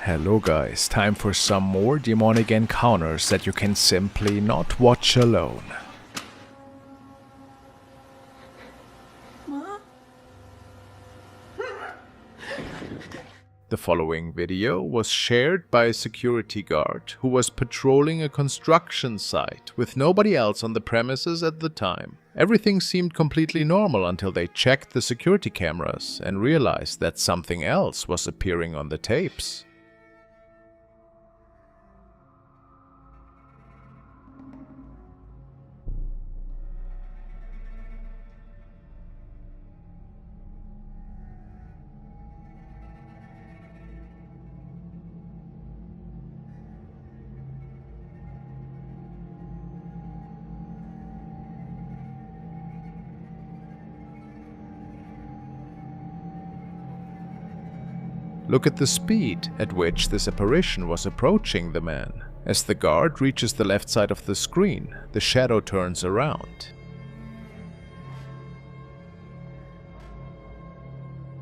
Hello guys, time for some more demonic encounters that you can simply not watch alone. The following video was shared by a security guard who was patrolling a construction site with nobody else on the premises at the time. Everything seemed completely normal until they checked the security cameras and realized that something else was appearing on the tapes. Look at the speed at which this apparition was approaching the man. As the guard reaches the left side of the screen, the shadow turns around.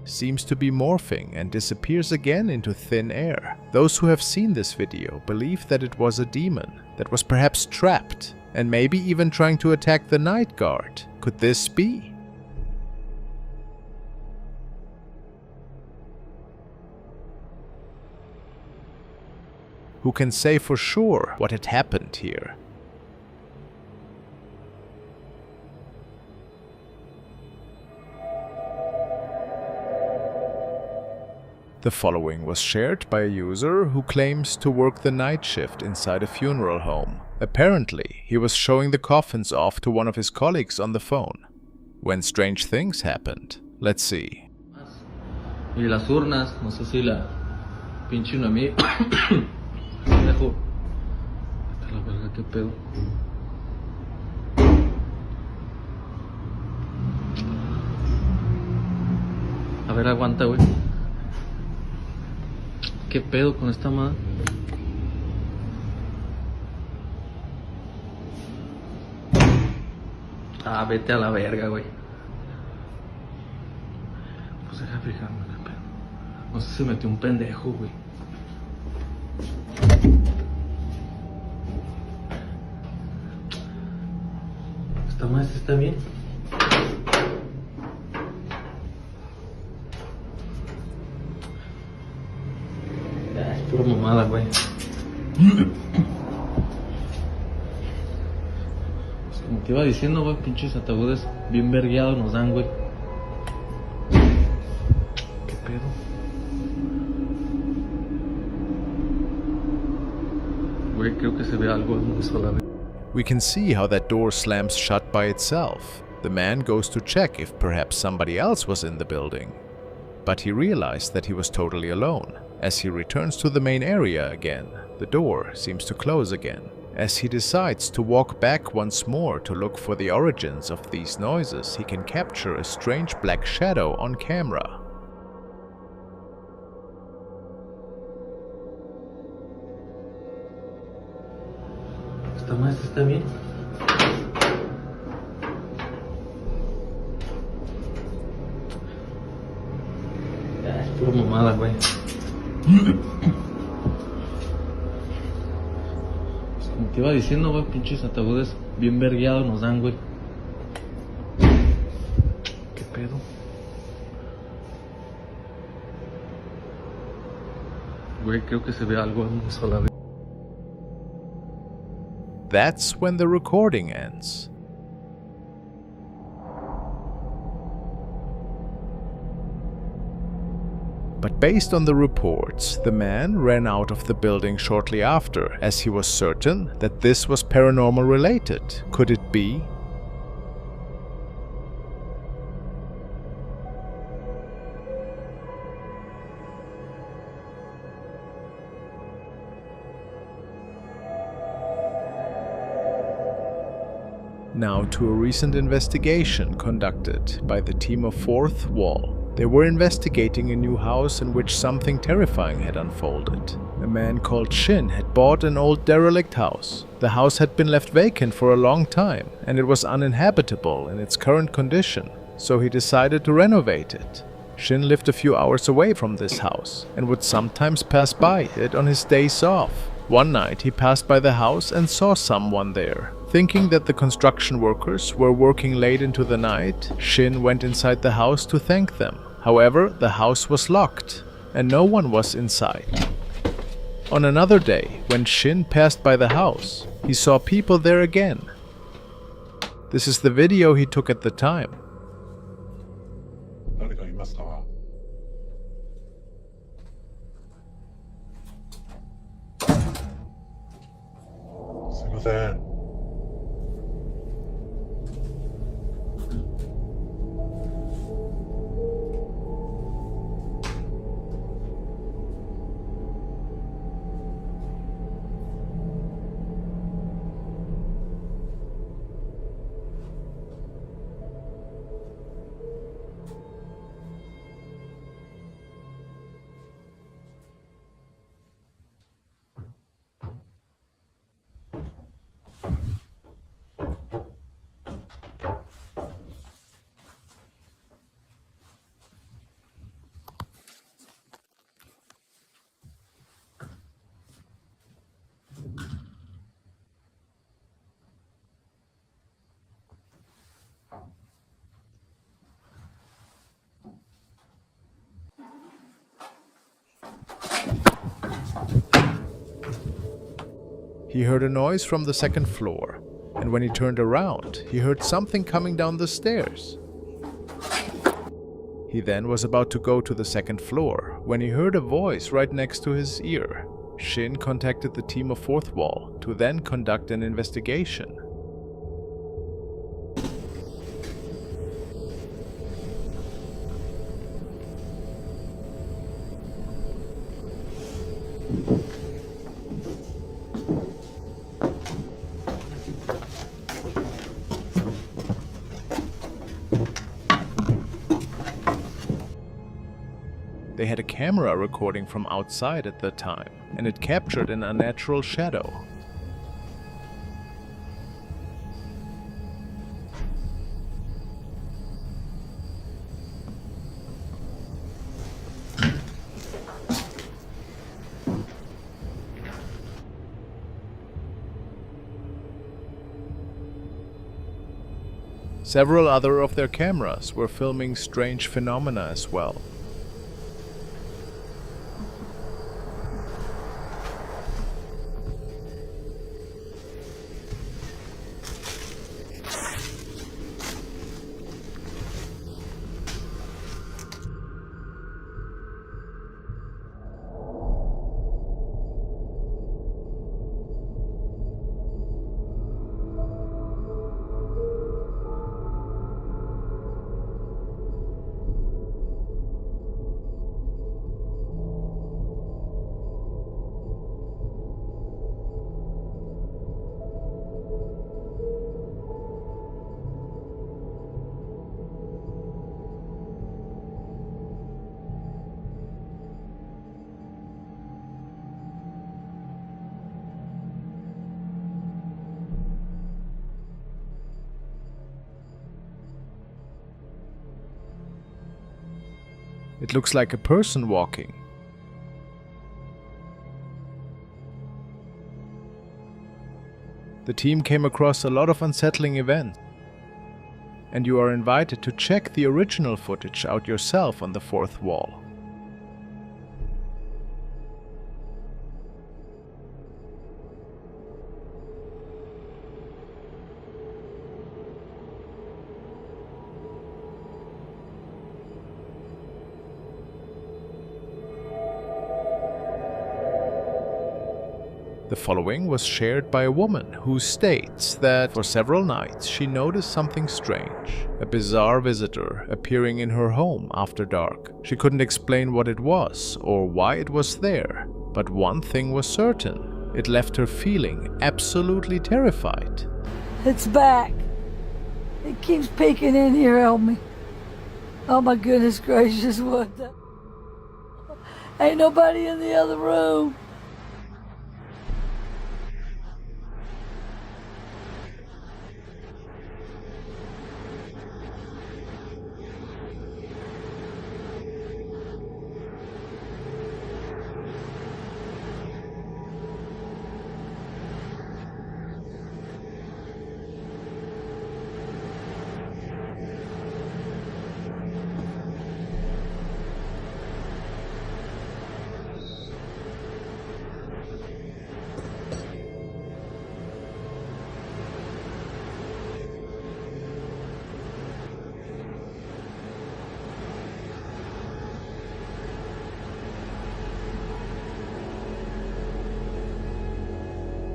Seems to be morphing and disappears again into thin air. Those who have seen this video believe that it was a demon that was perhaps trapped and maybe even trying to attack the night guard. Could this be? Who can say for sure what had happened here? The following was shared by a user who claims to work the night shift inside a funeral home. Apparently, he was showing the coffins off to one of his colleagues on the phone when strange things happened. Let's see. Y las urnas, no sé si la pinche una mía. Dejo. Vete a la verga, qué pedo. A ver, aguanta, güey. ¿Qué pedo con esta madre? Ah, vete a la verga, güey. Pues deja fijarme, qué pedo. No sé si metió un pendejo, güey. ¿Esta madre está bien? Es pura mamada, güey. Pues como te iba diciendo, güey, pinches ataúdes bien vergueados nos dan, güey. ¿Qué pedo? Güey, creo que se ve algo muy suave. We can see how that door slams shut by itself. The man goes to check if perhaps somebody else was in the building. But he realized that he was totally alone. As he returns to the main area again, the door seems to close again. As he decides to walk back once more to look for the origins of these noises, he can capture a strange black shadow on camera. ¿Esta madre está bien? Es pura mamada, güey. Pues como te iba diciendo, güey, pinches ataúdes bien vergueados nos dan, güey. ¿Qué pedo? Güey, creo que se ve algo muy suave. That's when the recording ends. But based on the reports, the man ran out of the building shortly after, as he was certain that this was paranormal related. Could it be? Now to a recent investigation conducted by the team of Fourth Wall. They were investigating a new house in which something terrifying had unfolded. A man called Shin had bought an old derelict house. The house had been left vacant for a long time, and it was uninhabitable in its current condition, so he decided to renovate it. Shin lived a few hours away from this house and would sometimes pass by it on his days off. One night he passed by the house and saw someone there. Thinking that the construction workers were working late into the night, Shin went inside the house to thank them. However, the house was locked and no one was inside. On another day, when Shin passed by the house, he saw people there again. This is the video he took at the time. 誰かいますか？すいません。He heard a noise from the second floor, and when he turned around, he heard something coming down the stairs. He then was about to go to the second floor when he heard a voice right next to his ear. Shin contacted the team of Fourth Wall to then conduct an investigation. They had a camera recording from outside at the time, and it captured an unnatural shadow. Several other of their cameras were filming strange phenomena as well. It looks like a person walking. The team came across a lot of unsettling events, and you are invited to check the original footage out yourself on the Fourth Wall. The following was shared by a woman who states that for several nights she noticed something strange, a bizarre visitor appearing in her home after dark. She couldn't explain what it was or why it was there, but one thing was certain: it left her feeling absolutely terrified. It's back. It keeps peeking in here on me. Oh my goodness gracious, what the... Ain't nobody in the other room.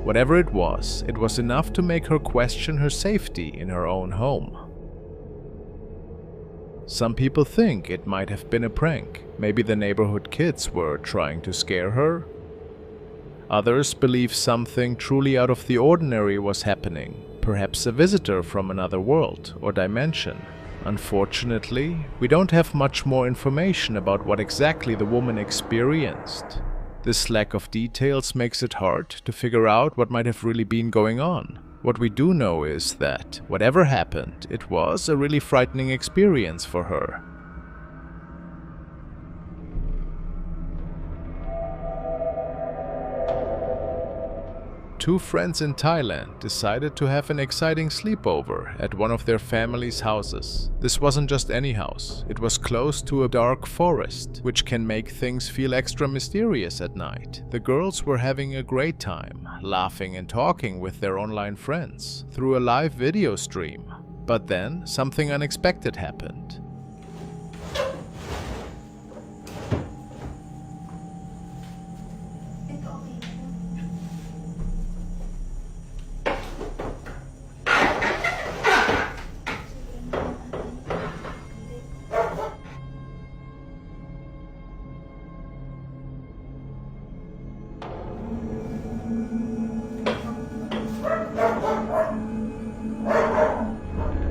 Whatever it was enough to make her question her safety in her own home. Some people think it might have been a prank. Maybe the neighborhood kids were trying to scare her. Others believe something truly out of the ordinary was happening, perhaps a visitor from another world or dimension. Unfortunately, we don't have much more information about what exactly the woman experienced. This lack of details makes it hard to figure out what might have really been going on. What we do know is that, whatever happened, it was a really frightening experience for her. Two friends in Thailand decided to have an exciting sleepover at one of their family's houses. This wasn't just any house, it was close to a dark forest, which can make things feel extra mysterious at night. The girls were having a great time, laughing and talking with their online friends through a live video stream. But then, something unexpected happened.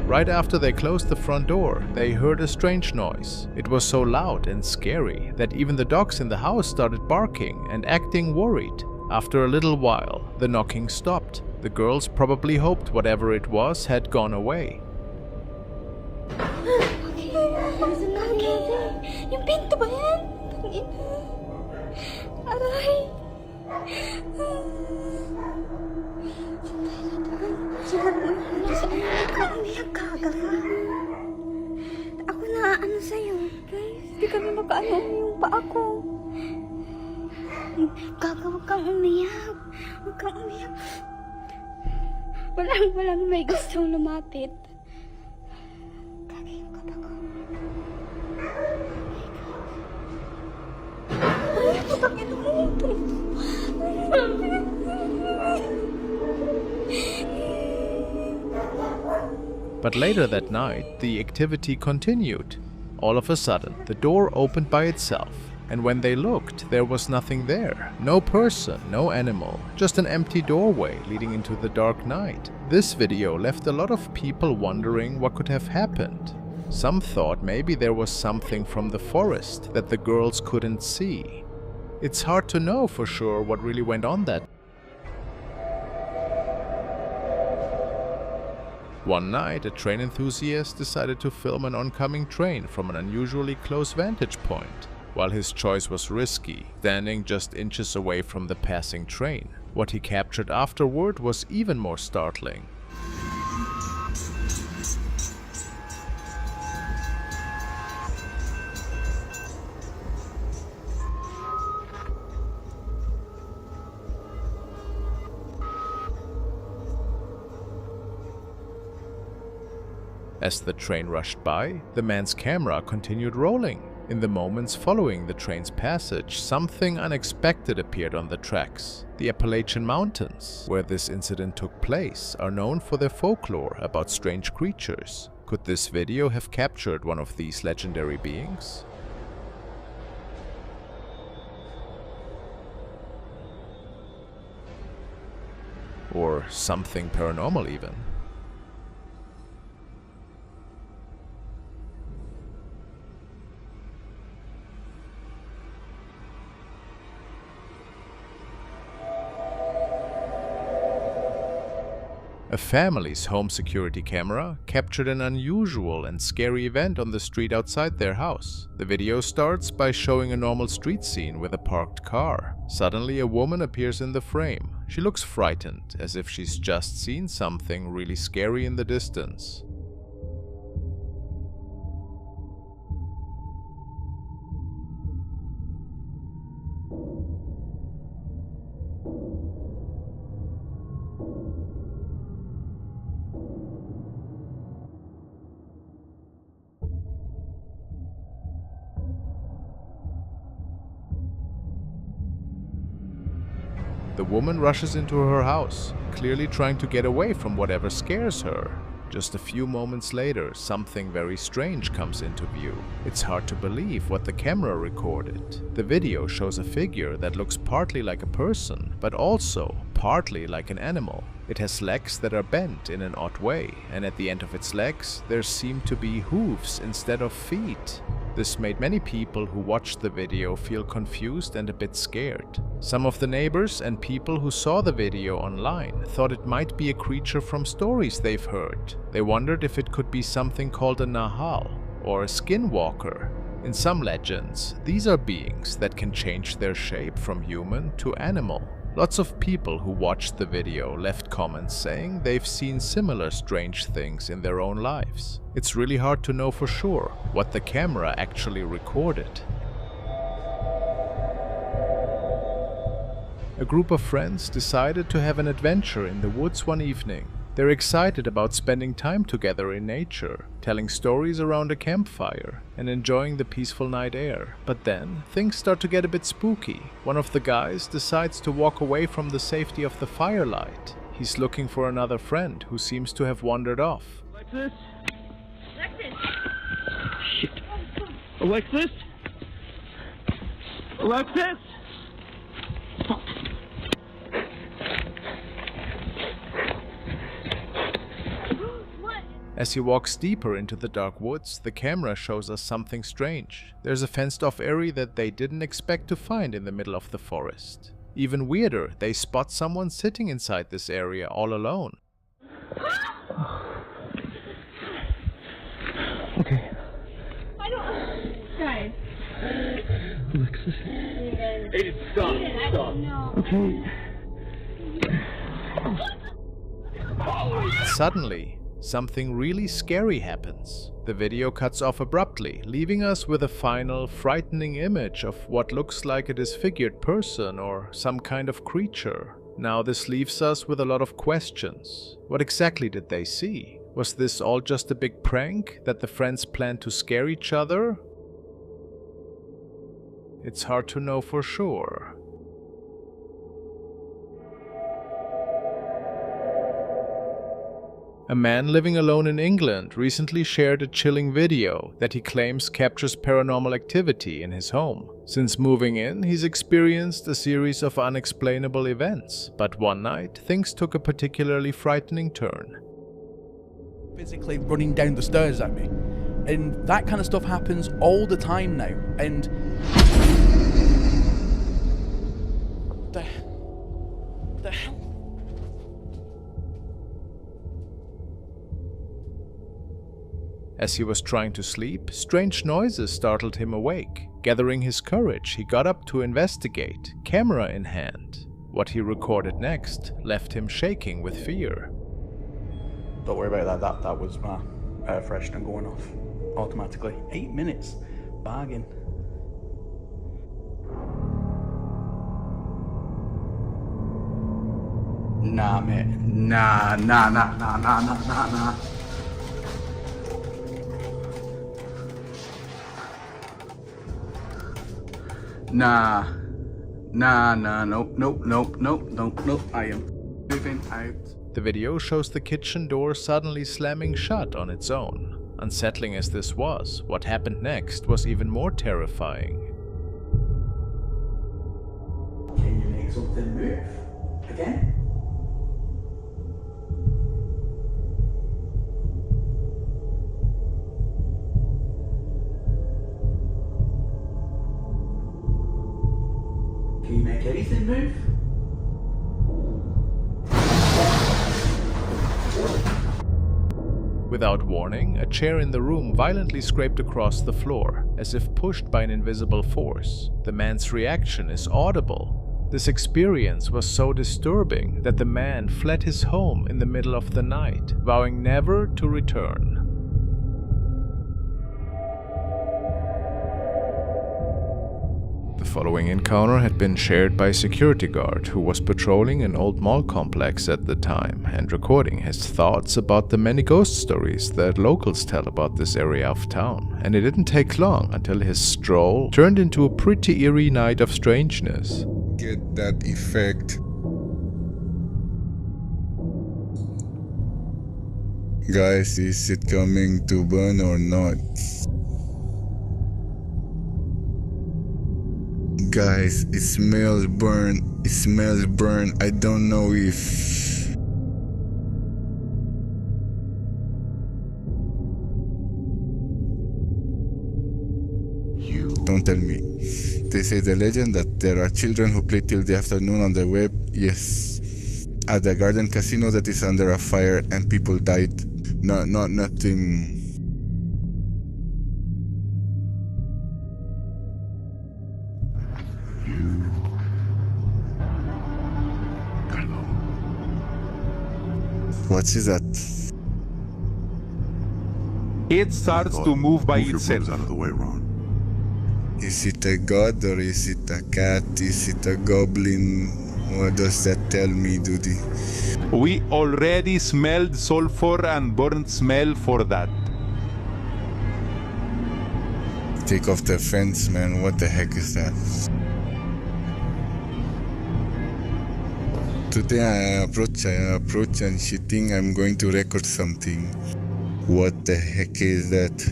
Right after they closed the front door, they heard a strange noise. It was so loud and scary that even the dogs in the house started barking and acting worried. After a little while, the knocking stopped. The girls probably hoped whatever it was had gone away. Yung pinto ba yan? Aray! Umiyak ka agad. Ako na ano sa'yo. Guys, di kami makaano yung paa ko. Huwag kang umiyak. Huwag kang umiyak. Walang may gustong lumapit. Kagay yung kaba ko. Ay, putangin mo. But later that night, the activity continued. All of a sudden, the door opened by itself, and when they looked, there was nothing there. No person, no animal, just an empty doorway leading into the dark night. This video left a lot of people wondering what could have happened. Some thought maybe there was something from the forest that the girls couldn't see. It's hard to know for sure what really went on that. One night, a train enthusiast decided to film an oncoming train from an unusually close vantage point. While his choice was risky, standing just inches away from the passing train, what he captured afterward was even more startling. As the train rushed by, the man's camera continued rolling. In the moments following the train's passage, something unexpected appeared on the tracks. The Appalachian Mountains, where this incident took place, are known for their folklore about strange creatures. Could this video have captured one of these legendary beings? Or something paranormal even? A family's home security camera captured an unusual and scary event on the street outside their house. The video starts by showing a normal street scene with a parked car. Suddenly, a woman appears in the frame. She looks frightened, as if she's just seen something really scary in the distance. The woman rushes into her house, clearly trying to get away from whatever scares her. Just a few moments later, something very strange comes into view. It's hard to believe what the camera recorded. The video shows a figure that looks partly like a person, but also partly like an animal. It has legs that are bent in an odd way, and at the end of its legs, there seem to be hooves instead of feet. This made many people who watched the video feel confused and a bit scared. Some of the neighbors and people who saw the video online thought it might be a creature from stories they've heard. They wondered if it could be something called a Nahal or a skinwalker. In some legends, these are beings that can change their shape from human to animal. Lots of people who watched the video left comments saying they've seen similar strange things in their own lives. It's really hard to know for sure what the camera actually recorded. A group of friends decided to have an adventure in the woods one evening. They're excited about spending time together in nature, telling stories around a campfire, and enjoying the peaceful night air. But then, things start to get a bit spooky. One of the guys decides to walk away from the safety of the firelight. He's looking for another friend who seems to have wandered off. Alexis? Shit. Alexis? Alexis? As he walks deeper into the dark woods, the camera shows us something strange. There's a fenced-off area that they didn't expect to find in the middle of the forest. Even weirder, they spot someone sitting inside this area all alone. Okay. I don't... Guys. Alexis. Hey, stop. Stop. No. Okay. Suddenly, something really scary happens. The video cuts off abruptly, leaving us with a final, frightening image of what looks like a disfigured person or some kind of creature. Now this leaves us with a lot of questions. What exactly did they see? Was this all just a big prank that the friends planned to scare each other? It's hard to know for sure. A man living alone in England recently shared a chilling video that he claims captures paranormal activity in his home. Since moving in, he's experienced a series of unexplainable events, but one night, things took a particularly frightening turn. Physically running down the stairs at me. And that kind of stuff happens all the time now. And the hell? As he was trying to sleep, strange noises startled him awake. Gathering his courage, he got up to investigate, camera in hand. What he recorded next left him shaking with fear. Don't worry about that. That was my air freshener going off automatically. 8 minutes. Bargain. Nah, mate. Nah. Nope. I am moving out. The video shows the kitchen door suddenly slamming shut on its own. Unsettling as this was, what happened next was even more terrifying. Can you make something move? Again? Can you make anything move? Without warning, a chair in the room violently scraped across the floor, as if pushed by an invisible force. The man's reaction is audible. This experience was so disturbing that the man fled his home in the middle of the night, vowing never to return. The following encounter had been shared by a security guard who was patrolling an old mall complex at the time and recording his thoughts about the many ghost stories that locals tell about this area of town. And it didn't take long until his stroll turned into a pretty eerie night of strangeness. Get that effect Guys, is it coming to burn or not? Guys, it smells burn. It smells burn. I don't know if... Don't tell me. They say the legend that there are children who play till the afternoon on the web. Yes. At the garden casino that is under a fire and people died. Nothing. What is that? It starts to move by itself. Out of the way, Ron. Is it a god or is it a cat? Is it a goblin? What does that tell me, Duty? We already smelled sulfur and burnt smell for that. Take off the fence, man. What the heck is that? Today I approach and she think I'm going to record something. What the heck is that?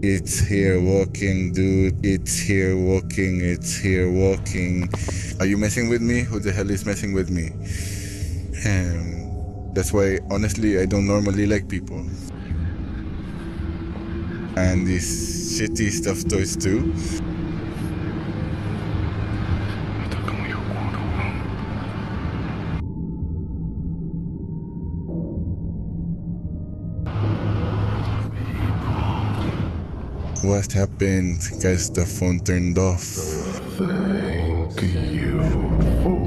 It's here walking, dude. It's here walking. It's here walking. Are you messing with me? Who the hell is messing with me? That's why, honestly, I don't normally like people. And these shitty stuffed toys too. What happened? Guys, the phone turned off. Thank you for...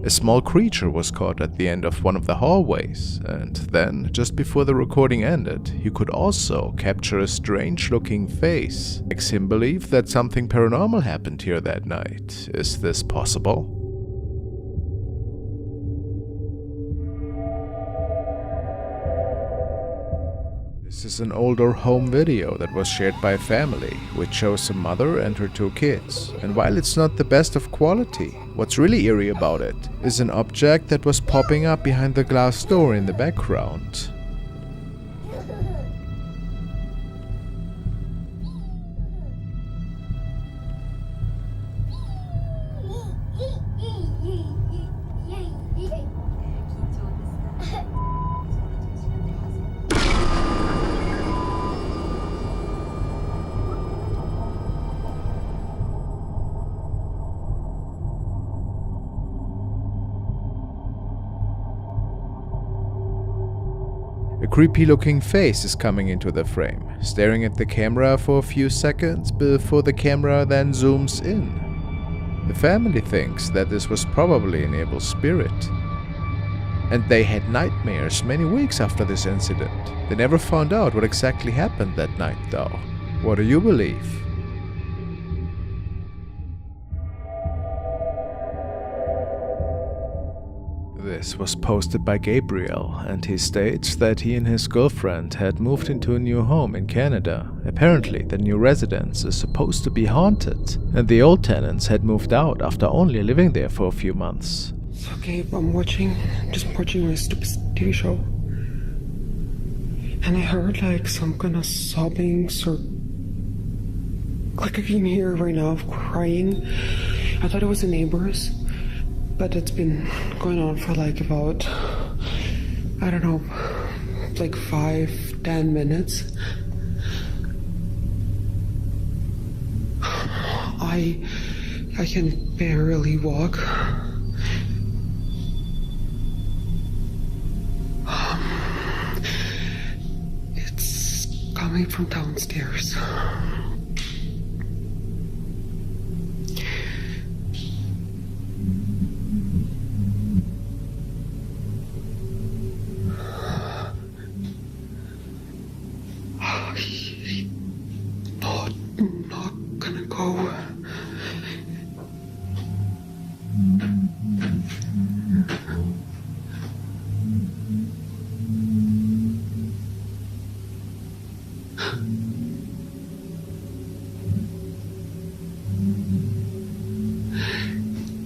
A small creature was caught at the end of one of the hallways, and then, just before the recording ended, you could also capture a strange-looking face. Makes him believe that something paranormal happened here that night. Is this possible? This is an older home video that was shared by a family, which shows a mother and her two kids. And while it's not the best of quality, what's really eerie about it is an object that was popping up behind the glass door in the background. A creepy-looking face is coming into the frame, staring at the camera for a few seconds before the camera then zooms in. The family thinks that this was probably an evil spirit. And they had nightmares many weeks after this incident. They never found out what exactly happened that night though. What do you believe? This was posted by Gabriel, and he states that he and his girlfriend had moved into a new home in Canada. Apparently, the new residence is supposed to be haunted, and the old tenants had moved out after only living there for a few months. It's okay, I'm just watching my stupid TV show. And I heard like some kind of sobbing, like I can hear right now of crying. I thought it was the neighbors. But it's been going on for like about, I don't know, like 5-10 minutes. I can barely walk. It's coming from downstairs. Not gonna go.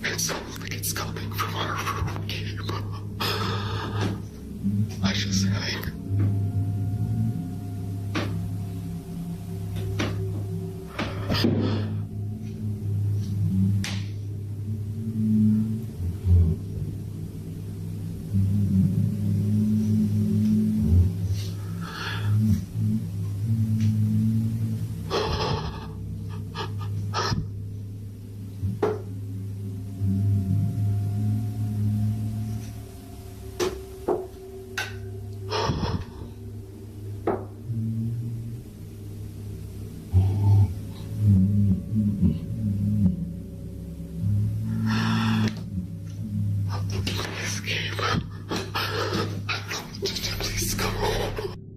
It sounds like it's coming from our room. I just think.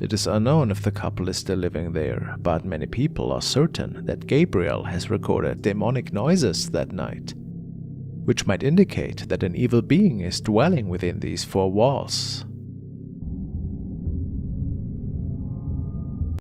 It is unknown if the couple is still living there, but many people are certain that Gabriel has recorded demonic noises that night, which might indicate that an evil being is dwelling within these four walls.